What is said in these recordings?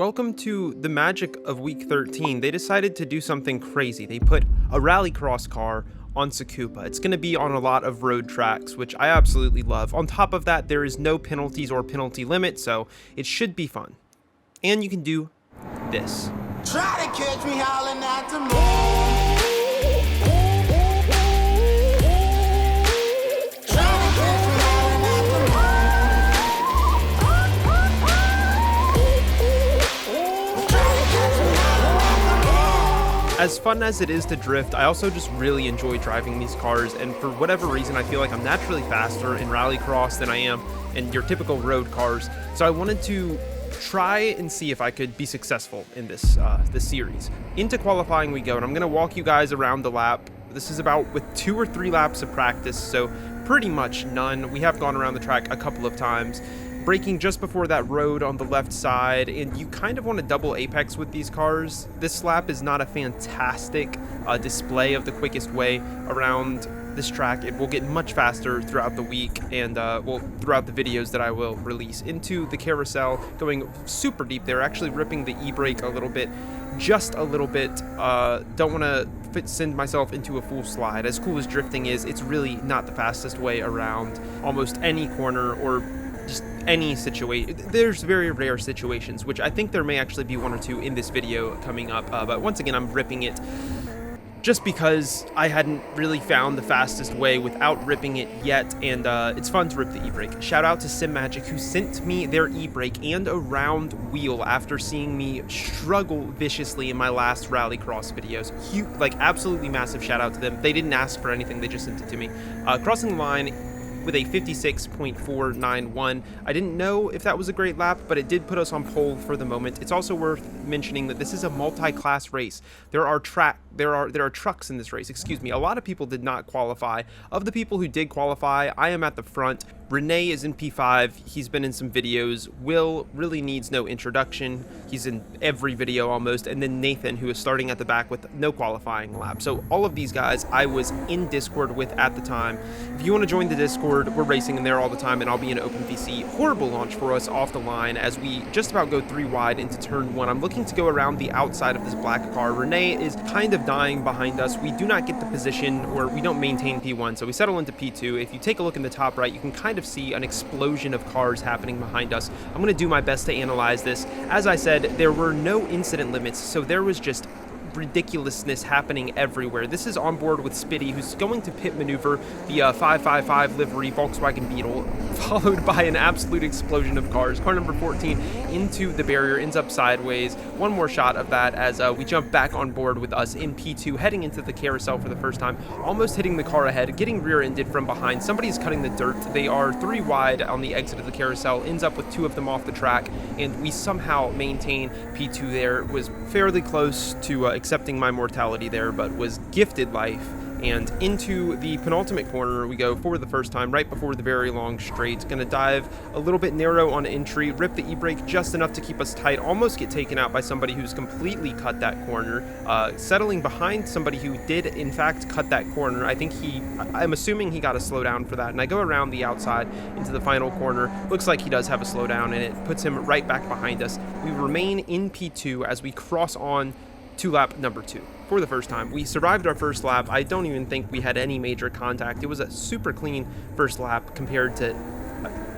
Welcome to the magic of week 13. They decided to do something crazy. They put a rallycross car on Tsukuba. It's going to be on a lot of road tracks, which I absolutely love. On top of that, there is no penalties or penalty limit, so it should be fun. And you can do this. Try to catch me howling at the moon. As fun as it is to drift, I also just really enjoy driving these cars, and for whatever reason, I feel like I'm naturally faster in rallycross than I am in your typical road cars. So I wanted to try and see if I could be successful in this series. Into qualifying we go, and I'm going to walk you guys around the lap. This is about with 2 or 3 laps of practice, so pretty much none. We have gone around the track a couple of times. Braking just before that road on the left side, and you kind of want to double apex with these cars. This lap is not a fantastic display of the quickest way around this track. It will get much faster throughout the week and throughout the videos that I will release. Into the carousel, going super deep there, actually ripping the e-brake a little bit, just a little bit. Don't want to send myself into a full slide. As cool as drifting is, it's really not the fastest way around almost any corner or just any situation. There's very rare situations, which I think there may actually be 1 or 2 in this video coming up, but once again I'm ripping it just because I hadn't really found the fastest way without ripping it yet, and it's fun to rip the e-brake. Shout out to SimMagic, who sent me their e-brake and a round wheel after seeing me struggle viciously in my last rallycross videos. Huge, like absolutely massive shout out to them. They didn't ask for anything, they just sent it to me. Crossing the line with a 56.491. I didn't know if that was a great lap, but it did put us on pole for the moment. It's also worth mentioning that this is a multi-class race. There are trucks in this race. Excuse me. A lot of people did not qualify. Of the people who did qualify, I am at the front. Renee is in P5. He's been in some videos. Will really needs no introduction. He's in every video almost. And then Nathan, who is starting at the back with no qualifying lap. So all of these guys I was in Discord with at the time. If you want to join the Discord, we're racing in there all the time, and I'll be in OpenVC. Horrible launch for us off the line as we just about go 3 wide into turn 1. I'm looking to go around the outside of this black car. Renee is kind of dying behind us. We do not get the position, or we don't maintain P1, so we settle into P2. If you take a look in the top right, you can kind of see an explosion of cars happening behind us. I'm going to do my best to analyze this. As I said, there were no incident limits, so there was just ridiculousness happening everywhere. This is on board with Spitty, who's going to pit maneuver the 555 livery Volkswagen Beetle, followed by an absolute explosion of cars. Car number 14 into the barrier, ends up sideways. One more shot of that as we jump back on board with us in P2, heading into the carousel for the first time, almost hitting the car ahead, getting rear-ended from behind. Somebody's cutting the dirt. They are 3 wide on the exit of the carousel, ends up with 2 of them off the track, and we somehow maintain P2 there. Was fairly close to accepting my mortality there, but was gifted life. And into the penultimate corner we go for the first time, right before the very long straight. Gonna dive a little bit narrow on entry, rip the e-brake just enough to keep us tight, almost get taken out by somebody who's completely cut that corner, settling behind somebody who did in fact cut that corner. I'm assuming he got a slowdown for that, and I go around the outside into the final corner. Looks like he does have a slowdown, and it puts him right back behind us. We remain in P2 as we cross on to lap number 2 for the first time. We survived our first lap. I don't even think we had any major contact. It was a super clean first lap compared to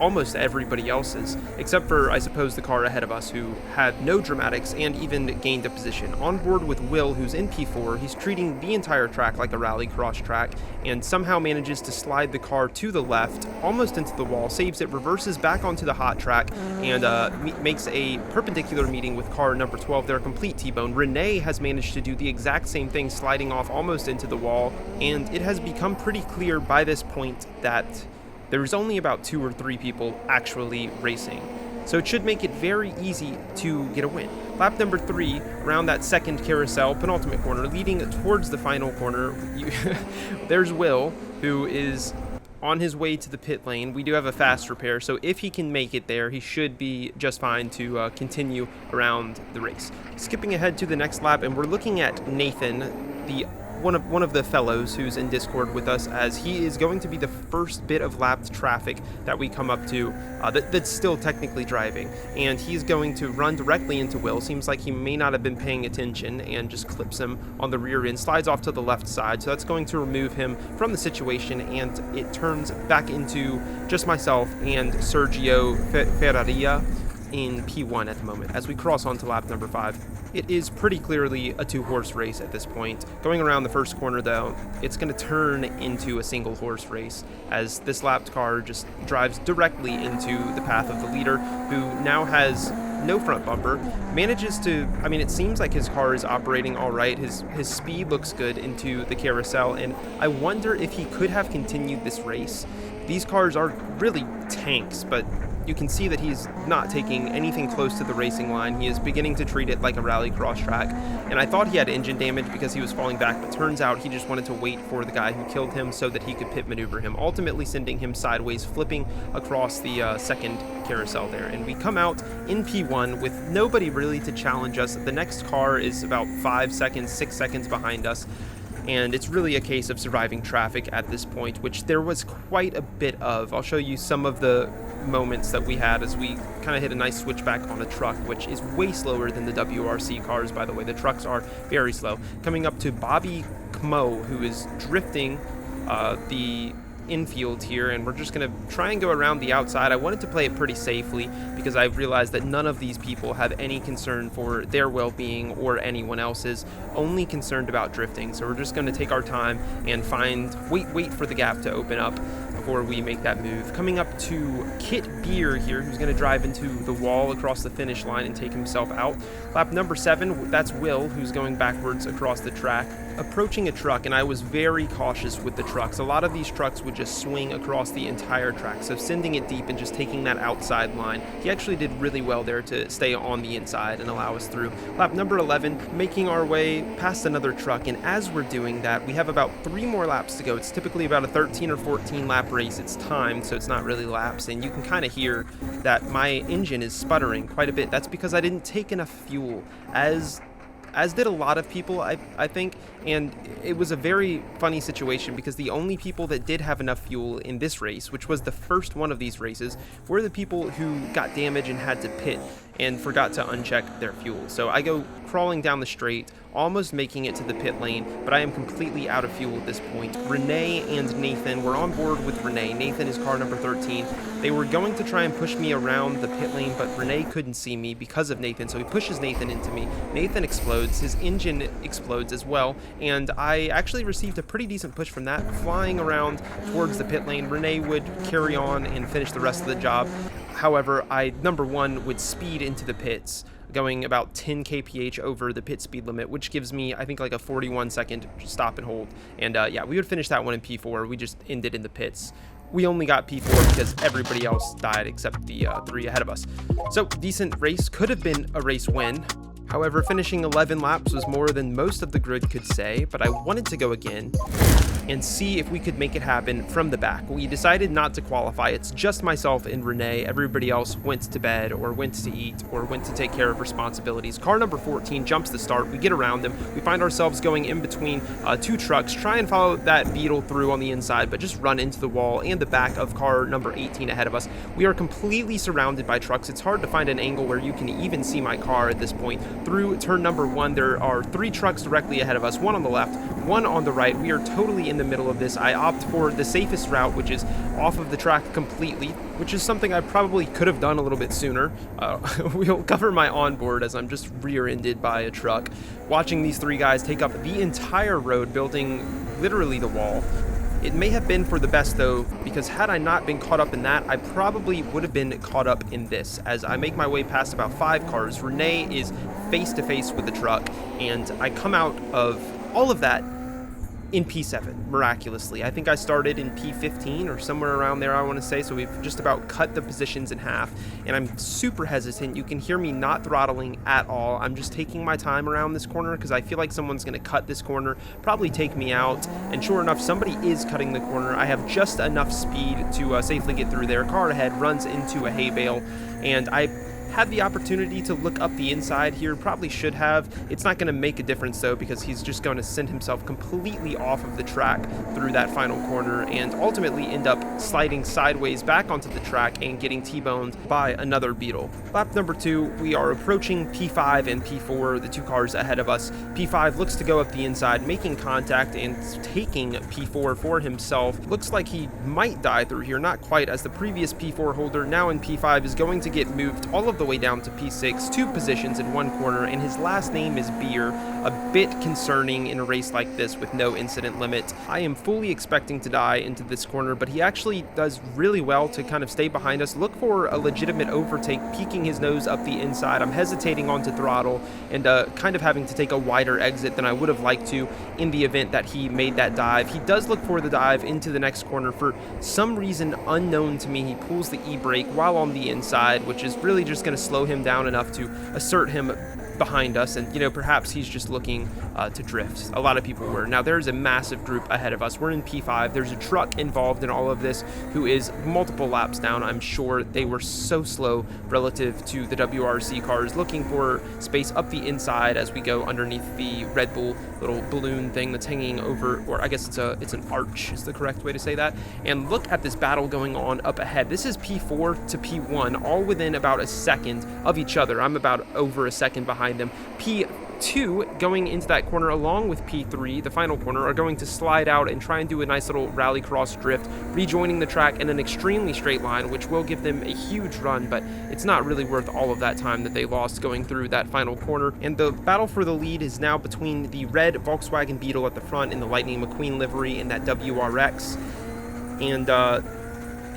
almost everybody else's, except for, I suppose, the car ahead of us, who had no dramatics and even gained a position. On board with Will, who's in P4. He's treating the entire track like a rallycross track and somehow manages to slide the car to the left, almost into the wall, saves it, reverses back onto the hot track, and makes a perpendicular meeting with car number 12 there, complete T-bone. Renee has managed to do the exact same thing, sliding off almost into the wall, and it has become pretty clear by this point that there's only about 2 or 3 people actually racing. So it should make it very easy to get a win. Lap number 3, around that second carousel, penultimate corner, leading towards the final corner. There's Will, who is on his way to the pit lane. We do have a fast repair, so if he can make it there, he should be just fine to continue around the race. Skipping ahead to the next lap, and we're looking at Nathan, the one of the fellows who's in Discord with us, as he is going to be the first bit of lapped traffic that we come up to that's still technically driving, and he's going to run directly into Will. Seems like he may not have been paying attention and just clips him on the rear end, slides off to the left side, so that's going to remove him from the situation, and it turns back into just myself and Sergio Ferraria in P1 at the moment as we cross onto lap number 5. It is pretty clearly a 2-horse race at this point. Going around the first corner, though, it's going to turn into a single horse race as this lapped car just drives directly into the path of the leader, who now has no front bumper, manages to, I mean, it seems like his car is operating all right. His speed looks good into the carousel, and I wonder if he could have continued this race. These cars are really tanks, but you can see that he's not taking anything close to the racing line. He is beginning to treat it like a rallycross track, and I thought he had engine damage because he was falling back, but turns out he just wanted to wait for the guy who killed him so that he could pit maneuver him, ultimately sending him sideways, flipping across the second carousel there. And we come out in P1 with nobody really to challenge us. The next car is about 5 seconds, 6 seconds behind us, and it's really a case of surviving traffic at this point, which there was quite a bit of. I'll show you some of the moments that we had as we kind of hit a nice switchback on a truck, which is way slower than the WRC cars, by the way. The trucks are very slow. Coming up to Bobby Kmo, who is drifting the infield here, and we're just going to try and go around the outside. I wanted to play it pretty safely because I've realized that none of these people have any concern for their well-being or anyone else's, only concerned about drifting. So we're just going to take our time and wait for the gap to open up before we make that move. Coming up to Kit Beer here, who's going to drive into the wall across the finish line and take himself out. Lap number 7, that's Will, who's going backwards across the track, approaching a truck, and I was very cautious with the trucks. A lot of these trucks would just swing across the entire track, so sending it deep and just taking that outside line. He actually did really well there to stay on the inside and allow us through. Lap number 11, making our way past another truck, and as we're doing that, we have about 3 more laps to go. It's typically about a 13 or 14 lap race. It's timed, so it's not really laps, and you can kind of hear that my engine is sputtering quite a bit. That's because I didn't take enough fuel, as did a lot of people, I think, and it was a very funny situation because the only people that did have enough fuel in this race, which was the first one of these races, were the people who got damaged and had to pit and forgot to uncheck their fuel. So I go crawling down the straight, almost making it to the pit lane, but I am completely out of fuel at this point. Renee and Nathan were on board with Renee. Nathan is car number 13. They were going to try and push me around the pit lane, but Renee couldn't see me because of Nathan, so he pushes Nathan into me. Nathan explodes, his engine explodes as well, and I actually received a pretty decent push from that, flying around towards the pit lane. Renee would carry on and finish the rest of the job. However, I, number 1, would speed into the pits, going about 10 kph over the pit speed limit, which gives me, I think, like a 41-second stop and hold. And yeah, we would finish that one in P4. We just ended in the pits. We only got P4 because everybody else died except the 3 ahead of us. So, decent race. Could have been a race win. However, finishing 11 laps was more than most of the grid could say, but I wanted to go again and see if we could make it happen from the back. We decided not to qualify. It's just myself and Renee. Everybody else went to bed or went to eat or went to take care of responsibilities. Car number 14 jumps the start. We get around them. We find ourselves going in between 2 trucks, try and follow that Beetle through on the inside, but just run into the wall and the back of car number 18 ahead of us. We are completely surrounded by trucks. It's hard to find an angle where you can even see my car at this point. Through turn number 1, there are 3 trucks directly ahead of us, 1 on the left, 1 on the right. We are totally in the middle of this. I opt for the safest route, which is off of the track completely, which is something I probably could have done a little bit sooner. We'll cover my onboard as I'm just rear-ended by a truck, watching these 3 guys take up the entire road, building literally the wall. It may have been for the best, though, because had I not been caught up in that, I probably would have been caught up in this. As I make my way past about 5 cars, Renee is face-to-face with the truck, and I come out of all of that in P7, miraculously. I think I started in P15 or somewhere around there, I want to say, so we've just about cut the positions in half, and I'm super hesitant. You can hear me not throttling at all. I'm just taking my time around this corner because I feel like someone's going to cut this corner, probably take me out, and sure enough, somebody is cutting the corner. I have just enough speed to safely get through there. Car ahead runs into a hay bale, and I had the opportunity to look up the inside here, probably should have. It's not going to make a difference though, because he's just going to send himself completely off of the track through that final corner and ultimately end up sliding sideways back onto the track and getting T-boned by another Beetle. Lap number 2, we are approaching P5 and P4, the two cars ahead of us. P5 looks to go up the inside, making contact and taking P4 for himself. Looks like he might die through here, not quite, as the previous P4 holder now in P5 is going to get moved all of the way down to P6, 2 positions in one corner, and his last name is Beer. A bit concerning in a race like this with no incident limit. I am fully expecting to die into this corner, but he actually does really well to kind of stay behind us, look for a legitimate overtake, peeking his nose up the inside. I'm hesitating onto throttle and kind of having to take a wider exit than I would have liked to in the event that he made that dive. He does look for the dive into the next corner. For some reason unknown to me, he pulls the e-brake while on the inside, which is really just going to slow him down enough to assert him behind us, and perhaps he's just looking to drift. A lot of people were. Now there's a massive group ahead of us. We're in P5. There's a truck involved in all of this who is multiple laps down. I'm sure they were so slow relative to the WRC cars, looking for space up the inside as we go underneath the Red Bull little balloon thing that's hanging over, or I guess it's an arch is the correct way to say that. And look at this battle going on up ahead. This is P4 to P1, all within about a second of each other. I'm about over a second behind them. P2 going into that corner along with P3, the final corner, are going to slide out and try and do a nice little rallycross drift, rejoining the track in an extremely straight line, which will give them a huge run, but it's not really worth all of that time that they lost going through that final corner. And the battle for the lead is now between the red Volkswagen Beetle at the front in the Lightning McQueen livery in that WRX, and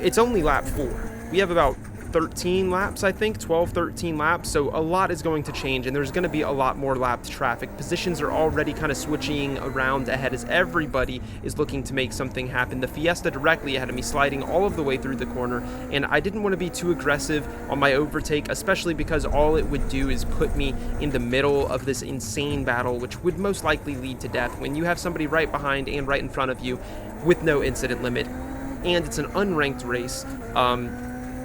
it's only lap 4. We have about 13 laps, I think, 12, 13 laps, so a lot is going to change, and there's going to be a lot more lapped traffic. Positions are already kind of switching around ahead as everybody is looking to make something happen. The Fiesta directly ahead of me, sliding all of the way through the corner, and I didn't want to be too aggressive on my overtake, especially because all it would do is put me in the middle of this insane battle, which would most likely lead to death when you have somebody right behind and right in front of you with no incident limit, and it's an unranked race.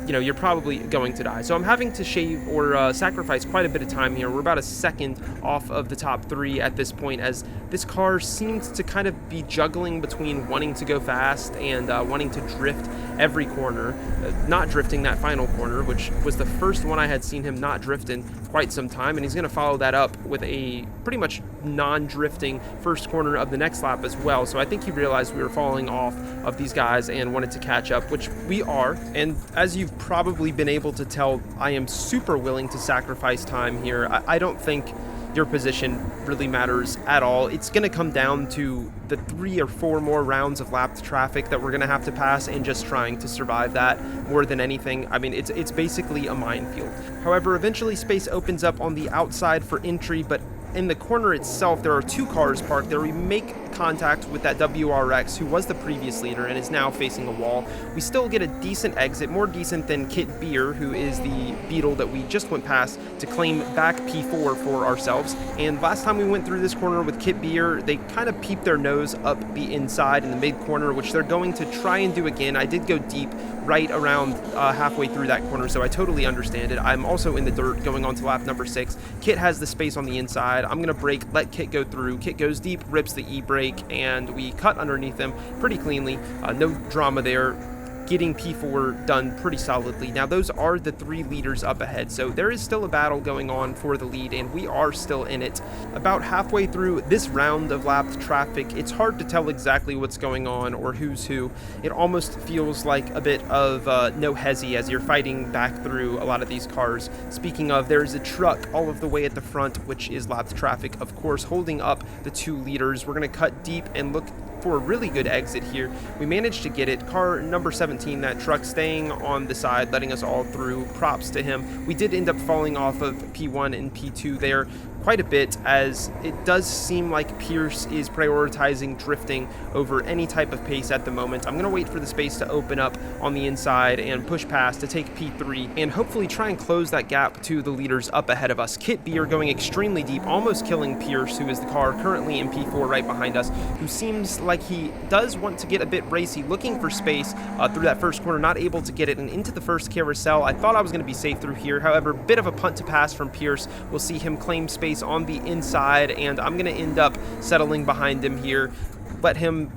You're probably going to die. So I'm having to shave or sacrifice quite a bit of time here. We're about a second off of the top 3 at this point, as this car seems to kind of be juggling between wanting to go fast and wanting to drift every corner, not drifting that final corner, which was the first one I had seen him not drift in quite some time, and he's going to follow that up with a pretty much non-drifting first corner of the next lap as well. So I think he realized we were falling off of these guys and wanted to catch up, which we are. And as you've probably been able to tell, I am super willing to sacrifice time here. I don't think your position really matters at all. It's going to come down to the 3 or 4 more rounds of lapped traffic that we're going to have to pass, and just trying to survive that more than anything. I mean, it's basically a minefield. However, eventually space opens up on the outside for entry, but in the corner itself, there are 2 cars parked there. We make contact with that WRX, who was the previous leader and is now facing a wall. We still get a decent exit, more decent than Kit Beer, who is the Beetle that we just went past, to claim back P4 for ourselves. And last time we went through this corner with Kit Beer, they kind of peeped their nose up the inside in the mid corner, which they're going to try and do again. I did go deep right around halfway through that corner, so I totally understand it. I'm also in the dirt going on to lap number 6. Kit has the space on the inside. I'm going to brake, let Kit go through. Kit goes deep, rips the e-brake, and we cut underneath them pretty cleanly. No drama there. Getting P4 done pretty solidly. Now those are the 3 leaders up ahead, so there is still a battle going on for the lead, and we are still in it. About halfway through this round of lapped traffic, it's hard to tell exactly what's going on or who's who. It almost feels like a bit of no hezzy as you're fighting back through a lot of these cars. Speaking of, there's a truck all of the way at the front, which is lapped traffic, of course, holding up the 2 leaders. We're going to cut deep and look for a really good exit here. We managed to get it. Car number 17, that truck, staying on the side, letting us all through. Props to him. We did end up falling off of P1 and P2 there quite a bit, as it does seem like Pierce is prioritizing drifting over any type of pace at the moment. I'm going to wait for the space to open up on the inside and push past to take P3 and hopefully try and close that gap to the leaders up ahead of us. Kit Beer going extremely deep, almost killing Pierce, who is the car currently in P4 right behind us, who seems like he does want to get a bit racy, looking for space through that first corner, not able to get it, and into the first carousel. I thought I was going to be safe through here. However, bit of a punt to pass from Pierce. We'll see him claim space on the inside, and I'm going to end up settling behind him here. Let him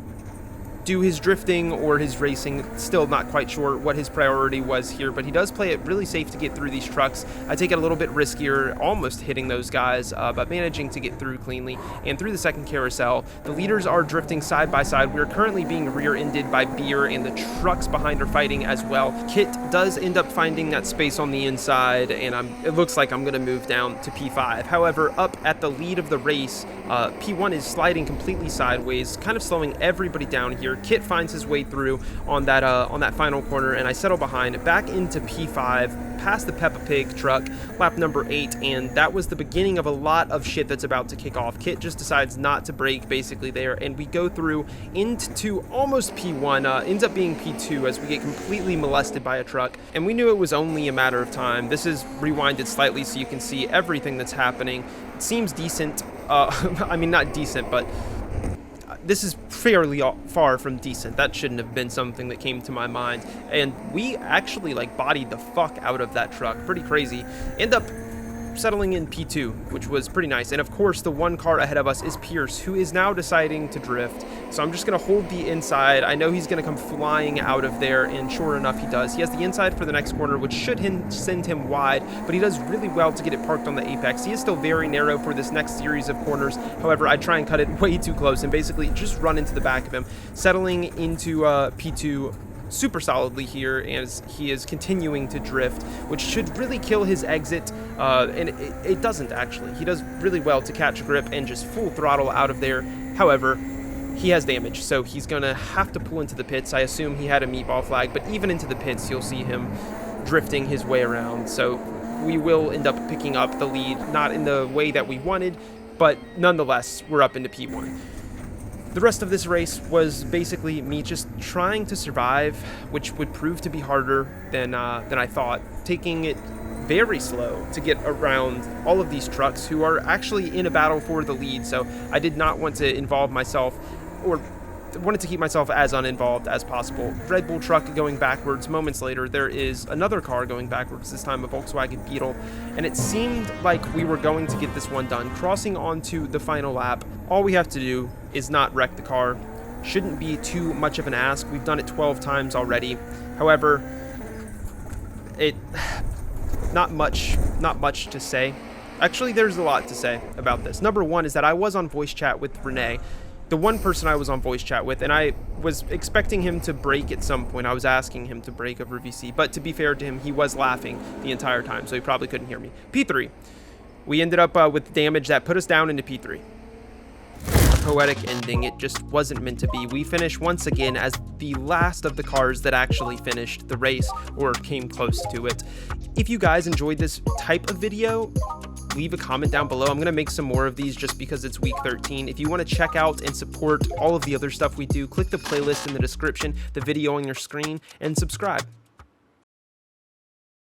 do his drifting or his racing. Still not quite sure what his priority was here, but he does play it really safe to get through these trucks. I take it a little bit riskier, almost hitting those guys, but managing to get through cleanly. And through the second carousel, the leaders are drifting side by side. We are currently being rear-ended by Beer, and the trucks behind are fighting as well. Kit does end up finding that space on the inside, and it looks like I'm going to move down to P5. However, up at the lead of the race, P1 is sliding completely sideways, kind of slowing everybody down here. Kit finds his way through on that final corner, and I settle behind back into P5, past the Peppa Pig truck, lap number 8, and that was the beginning of a lot of shit that's about to kick off. Kit just decides not to brake basically there, and we go through into almost P1, ends up being P2 as we get completely molested by a truck, and we knew it was only a matter of time. This is rewinded slightly so you can see everything that's happening. It seems decent. I mean, not decent, but this is fairly far from decent. That shouldn't have been something that came to my mind. And we actually like bodied the fuck out of that truck. Pretty crazy. End up settling in P2, which was pretty nice. And of course, the one car ahead of us is Pierce, who is now deciding to drift. So I'm just going to hold the inside. I know he's going to come flying out of there, and sure enough, he does. He has the inside for the next corner, which should send him wide, but he does really well to get it parked on the apex. He is still very narrow for this next series of corners. However, I try and cut it way too close and basically just run into the back of him, settling into P2 super solidly here as he is continuing to drift, which should really kill his exit, and it doesn't actually. He does really well to catch grip and just full throttle out of there. However, he has damage, so he's gonna have to pull into the pits. I assume he had a meatball flag, but even into the pits you'll see him drifting his way around, so we will end up picking up the lead, not in the way that we wanted, but nonetheless we're up into P1. The rest of this race was basically me just trying to survive, which would prove to be harder than I thought, taking it very slow to get around all of these trucks who are actually in a battle for the lead. So I did not want to involve myself, or wanted to keep myself as uninvolved as possible. Red Bull truck going backwards. Moments later, there is another car going backwards, this time a Volkswagen Beetle, and it seemed like we were going to get this one done. Crossing onto the final lap, all we have to do is not wreck the car. Shouldn't be too much of an ask. We've done it 12 times already. However, not much to say. Actually, there's a lot to say about this. Number one is that I was on voice chat with Renee, the one person I was on voice chat with, and I was expecting him to break at some point. I was asking him to break over VC, but to be fair to him, he was laughing the entire time, so he probably couldn't hear me. P3. We ended up with damage that put us down into P3. Poetic ending. It just wasn't meant to be. We finished once again as the last of the cars that actually finished the race or came close to it. If you guys enjoyed this type of video, leave a comment down below. I'm going to make some more of these just because it's week 13. If you want to check out and support all of the other stuff we do, click the playlist in the description, the video on your screen, and subscribe.